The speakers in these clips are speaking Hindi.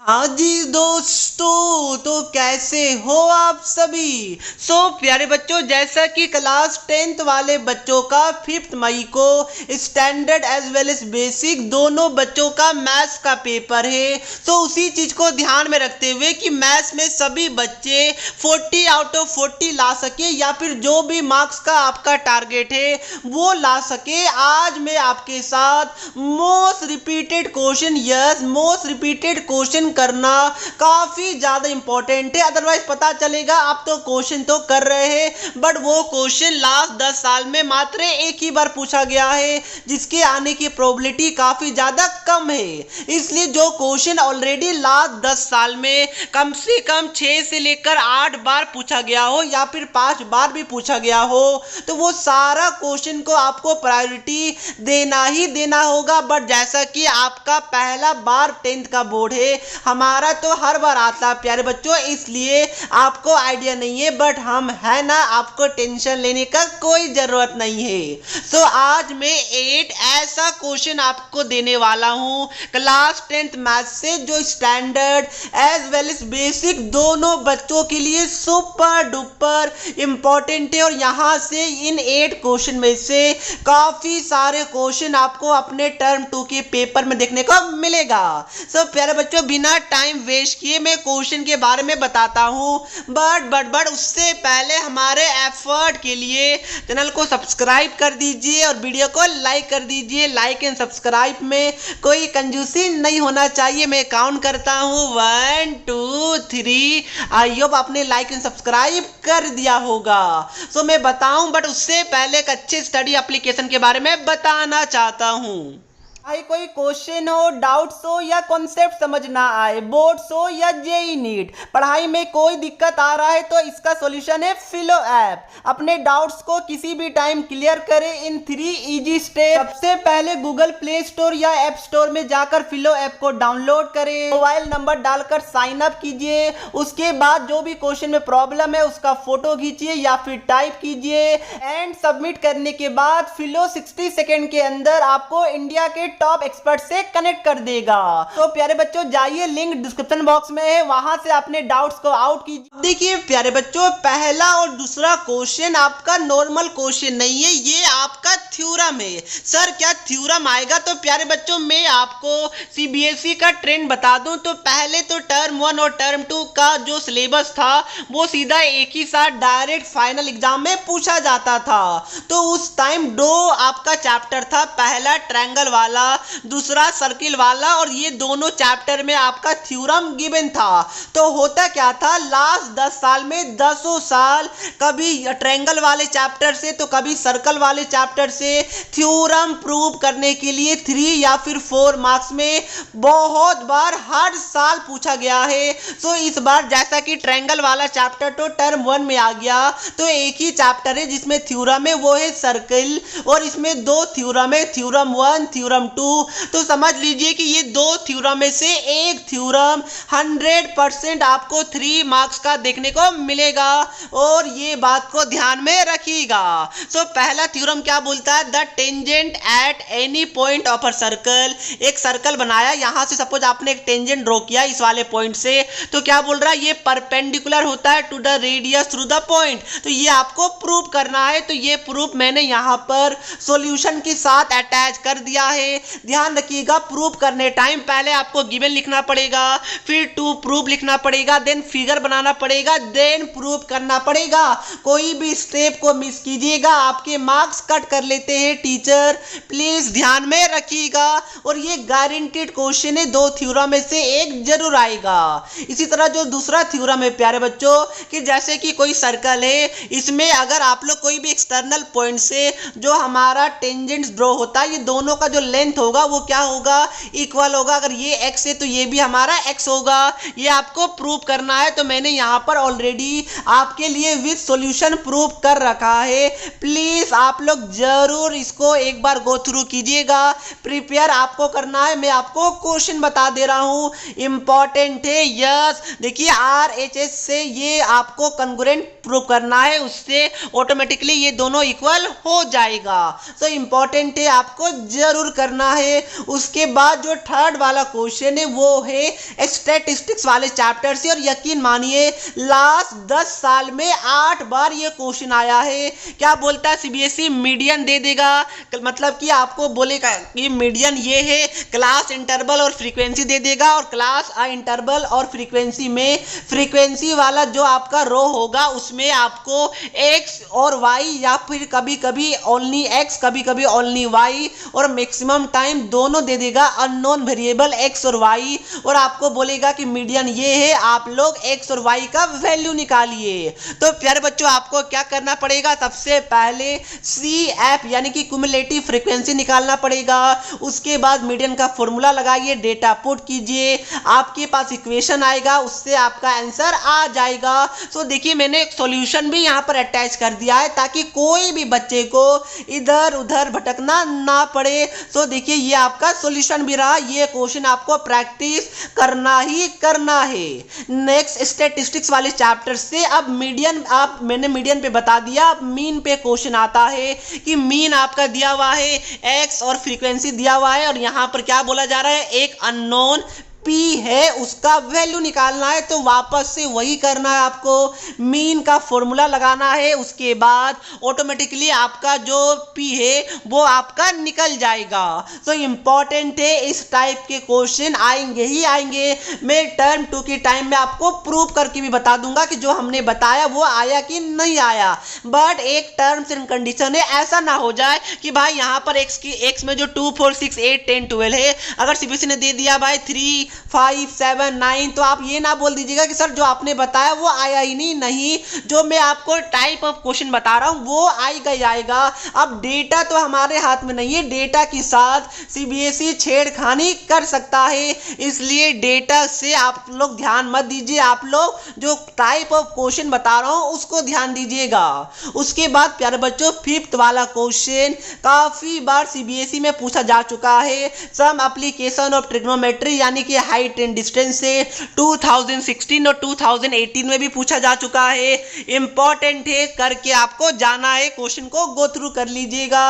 हाँ जी दोस्तों, तो कैसे हो आप सभी। प्यारे बच्चों, जैसा कि क्लास 10th वाले बच्चों का 5 मई को standard as well as basic दोनों बच्चों का मैथ्स का पेपर है। उसी चीज को ध्यान में रखते हुए कि मैथ्स में सभी बच्चे 40 आउट ऑफ 40 ला सके या फिर जो भी मार्क्स का आपका टारगेट है वो ला सके, आज मैं आपके साथ most repeated question, yes most repeated question करना काफी ज्यादा इंपॉर्टेंट है। अदरवाइज पता चलेगा आप तो क्वेश्चन तो कर रहे हैं बट वो क्वेश्चन लास्ट 10 साल में मात्र एक ही बार पूछा गया है, जिसके आने की प्रोबेबिलिटी काफी ज्यादा कम है। इसलिए जो क्वेश्चन ऑलरेडी लास्ट 10 साल में कम से कम 6 से लेकर 8 बार पूछा गया हो या फिर 5 बार भी पूछा गया हो, तो वो सारा क्वेश्चन को आपको प्रायोरिटी देना ही देना होगा। बट जैसा कि आपका पहला बार 10th का बोर्ड है, हमारा तो हर बार आता है प्यारे बच्चों, इसलिए आपको आइडिया नहीं है बट हम है ना, आपको टेंशन लेने का कोई जरूरत नहीं है। आज मैं 8 ऐसा क्वेश्चन आपको देने वाला हूं क्लास 10th मैथ से, जो standard as well as basic दोनों बच्चों के लिए सुपर डुपर इंपॉर्टेंट है। और यहां से इन 8 क्वेश्चन में से काफी सारे क्वेश्चन आपको अपने टर्म 2 के पेपर में देखने को मिलेगा। प्यारे बच्चों, बिना टाइम वेस्ट किए मैं क्वेश्चन के बारे में बताता हूं, बट उससे पहले हमारे एफर्ट के लिए चैनल को सब्सक्राइब कर दीजिए और वीडियो को लाइक कर दीजिए। लाइक एंड सब्सक्राइब में कोई कंजूसी नहीं होना चाहिए। मैं काउंट करता हूं 1 2 3। आई होप आपने लाइक एंड सब्सक्राइब कर दिया होगा। मैं बताऊं बट उससे पहले एक अच्छे स्टडी एप्लीकेशन के बारे में बताना चाहता हूं। भाई कोई क्वेश्चन हो, डाउट्स हो या कॉन्सेप्ट समझ ना आए, बोर्ड्स हो या जेई नीट, पढ़ाई में कोई दिक्कत आ रहा है तो इसका सॉल्यूशन है फिलो ऐप। अपने डाउट्स को किसी भी टाइम क्लियर करें इन 3 इजी स्टेप। सबसे पहले गूगल प्ले स्टोर या ऐप स्टोर में जाकर फिलो ऐप को डाउनलोड करें, मोबाइल नंबर डालकर साइन अप कीजिए। उसके बाद जो भी क्वेश्चन में प्रॉब्लम है उसका फोटो खींचिए या फिर टाइप कीजिए एंड सबमिट करने के बाद फिलो 60 सेकेंड के अंदर आपको इंडिया के टॉप एक्सपर्ट से कनेक्ट कर देगा। प्यारे बच्चों, जाइए, लिंक डिस्क्रिप्शन बॉक्स में है, वहां से अपने डाउट्स को आउट कीजिए। देखिए प्यारे बच्चों, पहला और दूसरा क्वेश्चन आपका नॉर्मल क्वेश्चन नहीं है, ये आपका थ्योरम है। सर क्या थ्योरम आएगा? तो प्यारे बच्चों, मैं आपको सीबीएसई का ट्रेंड बता दूं तो पहले तो टर्म 1 और टर्म 2 का जो सिलेबस था वो सीधा एक ही साथ डायरेक्ट फाइनल एग्जाम में पूछा जाता था। तो उस टाइम 2 आपका चैप्टर था, पहला ट्रायंगल वाला, दूसरा सर्किल वाला, और ये दोनों चैप्टर में आपका थ्योरम गिवन था। तो होता क्या था, लास्ट 10 साल में 10 साल कभी ट्रायंगल वाले चैप्टर से तो कभी सर्कल वाले चैप्टर से थ्योरम प्रूव करने के लिए 3 या फिर 4 मार्क्स में बहुत बार हर साल पूछा गया है। इस बार जैसा कि ट्रायंगल वाला चैप्टर तो टर्म 1 में आ गया, तो एक ही चैप्टर है जिसमें थ्योरम है, वो है सर्किल, और इसमें 2 थ्योरम है, थ्योरम 1 थ्योरम 2। तो समझ लीजिए कि ये 2 थ्योरम में से एक थ्योरम 100% आपको 3 मार्क्स का देखने को मिलेगा, और ये बात को ध्यान में रखिएगा। पहला थ्योरम क्या बोलता है, the tangent at any point of a circle. एक सर्कल बनाया, यहां से सपोज आपने एक टेंजेंट ड्रॉ किया इस वाले पॉइंट से, तो क्या बोल रहा है, ये परपेंडिकुलर होता है to the radius through the point. तो ये आपको प्रूव करना है, तो ये प्रूफ मैंने यहां पर सॉल्यूशन के साथ अटैच कर दिया है। ध्यान रखिएगा, प्रूफ करने टाइम पहले आपको गिवन लिखना पड़ेगा, फिर टू प्रूफ लिखना पड़ेगा, देन फिगर बनाना पड़ेगा, देन प्रूफ करना पड़ेगा। कोई भी स्टेप को मिस कीजिएगा आपके मार्क्स कट कर लेते हैं टीचर, प्लीज ध्यान में रखिएगा। और ये गारंटीड क्वेश्चन है, 2 थ्योरम में से एक जरूर आएगा। इसी तरह जो दूसरा थ्योरम है प्यारे बच्चों, कि जैसे कि कोई सर्कल है, इसमें अगर आप लोग कोई भी एक्सटर्नल पॉइंट से जो हमारा टेंजेंट ड्रॉ होता है, ये दोनों का जो लेंथ होगा वो क्या होगा, इक्वल होगा। अगर ये x है तो ये भी हमारा x होगा। ये आपको प्रूव करना है, तो मैंने यहां पर ऑलरेडी आपके लिए विद सॉल्यूशन प्रूव कर रखा है। प्लीज आप लोग जरूर इसको एक बार गो थ्रू कीजिएगा, प्रिपेयर आपको करना है। मैं आपको क्वेश्चन बता दे रहा हूं, इंपॉर्टेंट है। यस, देखिए RHS से ये आपको कंग्रुएंट प्रूव करना है, उससे ऑटोमेटिकली ये दोनों इक्वल हो जाएगा। इंपॉर्टेंट है, आपको जरूर करना करना है। उसके बाद जो थर्ड वाला क्वेश्चन है वो है स्टैटिस्टिक्स वाले चैप्टर से, और यकीन मानिए लास्ट 10 साल में 8 बार ये क्वेश्चन आया है। क्या बोलता है सीबीएसई? मीडियन दे देगा, मतलब कि आपको बोलेगा कि मीडियन ये है, क्लास इंटरवल और फ्रीक्वेंसी दे देगा, और क्लास इंटरवल और फ्रीक्वेंसी में फ्रीक्वेंसी वाला जो आपका रो होगा उसमें आपको एक्स और वाई, या फिर कभी कभी ओनली एक्स कभी कभी ओनली वाई, और मैक्सिमम टाइम दोनों दे देगा अननोन वेरिएबल एक्स और वाई, और आपको बोलेगा कि मीडियन ये है, आप लोग एक्स और वाई का वैल्यू निकालिए। तो प्यारे बच्चों आपको क्या करना पड़ेगा? सबसे पहले सी एफ यानी कि क्युमुलेटिव फ्रीक्वेंसी निकालना पड़ेगा। उसके बाद मीडियन का फॉर्मूला लगाइए, डेटा पुट कीजिए, आपके पास इक्वेशन आएगा, उससे आपका आंसर आ जाएगा। तो देखिए मैंने एक सॉल्यूशन भी यहाँ पर अटैच कर दिया है ताकि कोई भी बच्चे को इधर उधर भटकना ना पड़े। तो देखिए ये आपका सॉल्यूशन भी रहा, ये क्वेश्चन आपको प्रैक्टिस करना ही करना है। नेक्स्ट स्टैटिस्टिक्स वाले चैप्टर से अब मीडियन, आप मैंने मीडियन पे बता दिया, अब मीन पे क्वेश्चन आता है कि मीन आपका दिया हुआ है एक्स और फ्रीक्वेंसी दिया हुआ है, और यहाँ पर क्या बोला जा रहा है? एक अननोन P है उसका वैल्यू निकालना है। तो वापस से वही करना है आपको, मीन का फॉर्मूला लगाना है, उसके बाद ऑटोमेटिकली आपका जो P है वो आपका निकल जाएगा। तो इंपॉर्टेंट है, इस टाइप के क्वेश्चन आएंगे ही आएंगे। मैं टर्म 2 के टाइम में आपको प्रूव करके भी बता दूंगा कि जो हमने बताया वो आया कि नहीं आया, बट एक टर्म्स एंड कंडीशन है, ऐसा ना हो जाए कि भाई यहाँ पर एक्स में जो 2 4 6 8 10 12 है, अगर सीबीएसई ने दे दिया भाई 3 5 7 9, तो आप ये ना बोल दीजिएगा कि सर जो आपने बताया वो आया ही नहीं, जो मैं आपको टाइप ऑफ क्वेश्चन बता रहा हूं वो आएगा ही आएगा। अब डेटा तो हमारे हाथ में नहीं है, डेटा के साथ सीबीएसई छेड़खानी कर सकता है, इसलिए डेटा से आप लोग ध्यान मत दीजिए, आप लोग जो टाइप ऑफ क्वेश्चन बता रहा हूं उसको ध्यान दीजिएगा। उसके बाद प्यारे बच्चों 5th वाला क्वेश्चन काफी बार सीबीएसई में पूछा जा चुका है, सम एप्लीकेशन ऑफ ट्रिग्नोमेट्री यानी कि हाइट एंड डिस्टेंस से 2016 और 2018 में भी पूछा जा चुका है। इंपॉर्टेंट है, करके आपको जाना है, क्वेश्चन को गो थ्रू कर लीजिएगा।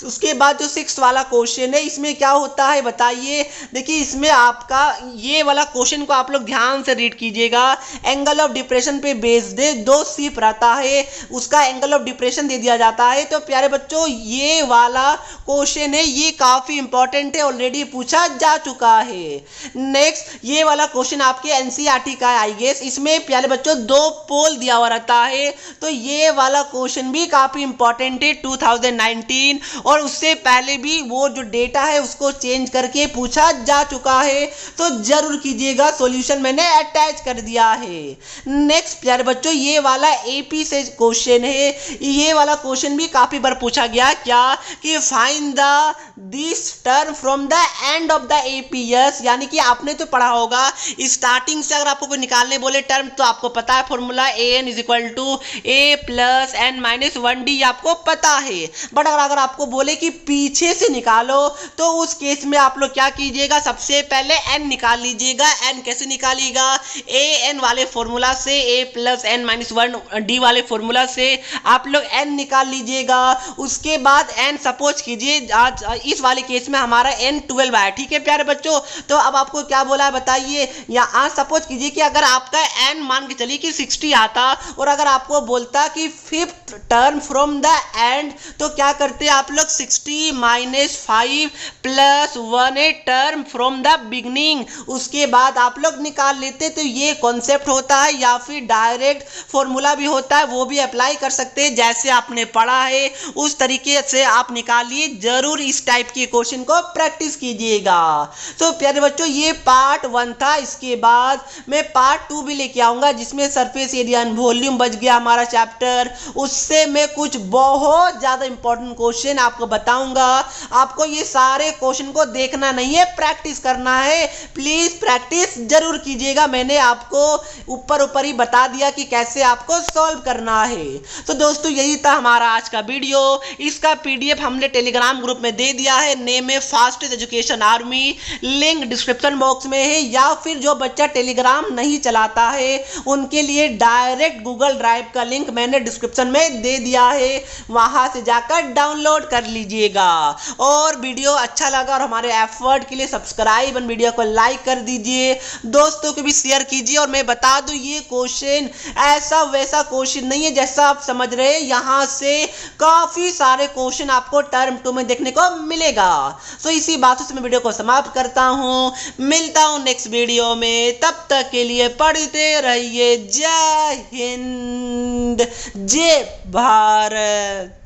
उसके बाद जो 6th वाला क्वेश्चन है इसमें क्या होता है बताइए? देखिए इसमें आपका ये वाला क्वेश्चन को आप लोग ध्यान से रीड कीजिएगा। एंगल ऑफ डिप्रेशन पे बेस्ड है, 2 शिप रहता है, उसका एंगल ऑफ डिप्रेशन दे दिया जाता है। तो प्यारे बच्चों ये वाला क्वेश्चन है, ये काफी इंपॉर्टेंट है, ऑलरेडी पूछा जा चुका है। नेक्स्ट ये वाला क्वेश्चन आपके एनसीईआरटी का है आई गेस, इसमें प्यारे बच्चों 2 पोल दिया हुआ रहता है, तो ये वाला क्वेश्चन भी काफी इंपॉर्टेंट है 2019, और उससे पहले भी वो जो डेटा है उसको चेंज करके पूछा जा चुका है, तो जरूर कीजिएगा, सॉल्यूशन मैंने अटैच कर दिया है। नेक्स्ट प्यारे बच्चों ये वाला एपी से क्वेश्चन है, ये वाला क्वेश्चन भी काफी बार पूछा गया, क्या कि find the this term from the end of the APS, यानी कि आपने तो पढ़ा होगा स्टार्टिंग से अगर आपको कोई निकालने बोले टर्म तो आपको पता है formula an = a + n - 1d, आपको पता है। बट अगर आपको बोले कि पीछे से निकालो तो उस केस में आप लोग क्या कीजिएगा? सबसे पहले n निकाल लीजिएगा। n कैसे निकालिएगा? an वाले फॉर्मूला से, a + n - 1d वाले फॉर्मूला से आप लोग n निकाल लीजिएगा। उसके बाद n सपोज कीजिए आज इस वाले केस में हमारा n 12 आया, ठीक है प्यारे बच्चों। तो अब आपको क्या बोला है बताइए? यहाँ सपोज कीजिए कि अगर आपका n मान के चलिए कि 60 आता, और अगर आपको बोलता कि 5th term from the end, तो क्या करते आप लोग? 60 - 5 + 1 टर्म फ्रॉम द बिगनिंग, उसके बाद आप लोग निकाल लेते। तो ये कॉन्सेप्ट होता है, या फिर डायरेक्ट फॉर्मूला भी होता है, वो भी अप्लाई कर सकते हैं, जैसे आपने पढ़ा है उस तरीके से आप निकालिए। जरूर इस टाइप के क्वेश्चन को प्रैक्टिस कीजिएगा। तो प्यारे बच्चों ये पार्ट 1 था, इसके बाद मैं पार्ट 2 भी लेके आऊंगा जिसमें सरफेस एरिया एंड वॉल्यूम बच गया हमारा चैप्टर, उससे मैं कुछ बहुत ज्यादा इंपॉर्टेंट क्वेश्चन आपको बताऊंगा। आपको ये सारे क्वेश्चन को देखना नहीं है, प्रैक्टिस करना है, प्लीज प्रैक्टिस जरूर कीजिएगा। मैंने आपको ऊपर ही बता दिया कि कैसे आपको सॉल्व करना है। तो दोस्तों यही था हमारा आज का वीडियो, इसका पीडीएफ हमने टेलीग्राम ग्रुप में दे दिया है, नेम है fastest education army, link description box box में है, या फिर जो बच्चा टेलीग्राम नहीं चलाता है उनके लिए डायरेक्ट गूगल ड्राइव का लिंक मैंने डिस्क्रिप्शन में दे दिया है, वहां से जाकर डाउनलोड कर लीजिएगा। और वीडियो अच्छा लगा और हमारे एफर्ट के लिए सब्सक्राइब और वीडियो को लाइक कर दीजिए, दोस्तों को भी शेयर कीजिए। और मैं बता दूं ये क्वेश्चन ऐसा वैसा क्वेश्चन नहीं है जैसा आप समझ रहे हैं, यहां से काफी सारे क्वेश्चन आपको टर्म 2 में देखने को मिलेगा। तो इसी बातों से मैं वीडियो को समाप्त करता हूं, मिलता हूं नेक्स्ट वीडियो में, तब तक के लिए पढ़ते रहिए। जय हिंद, जय भारत।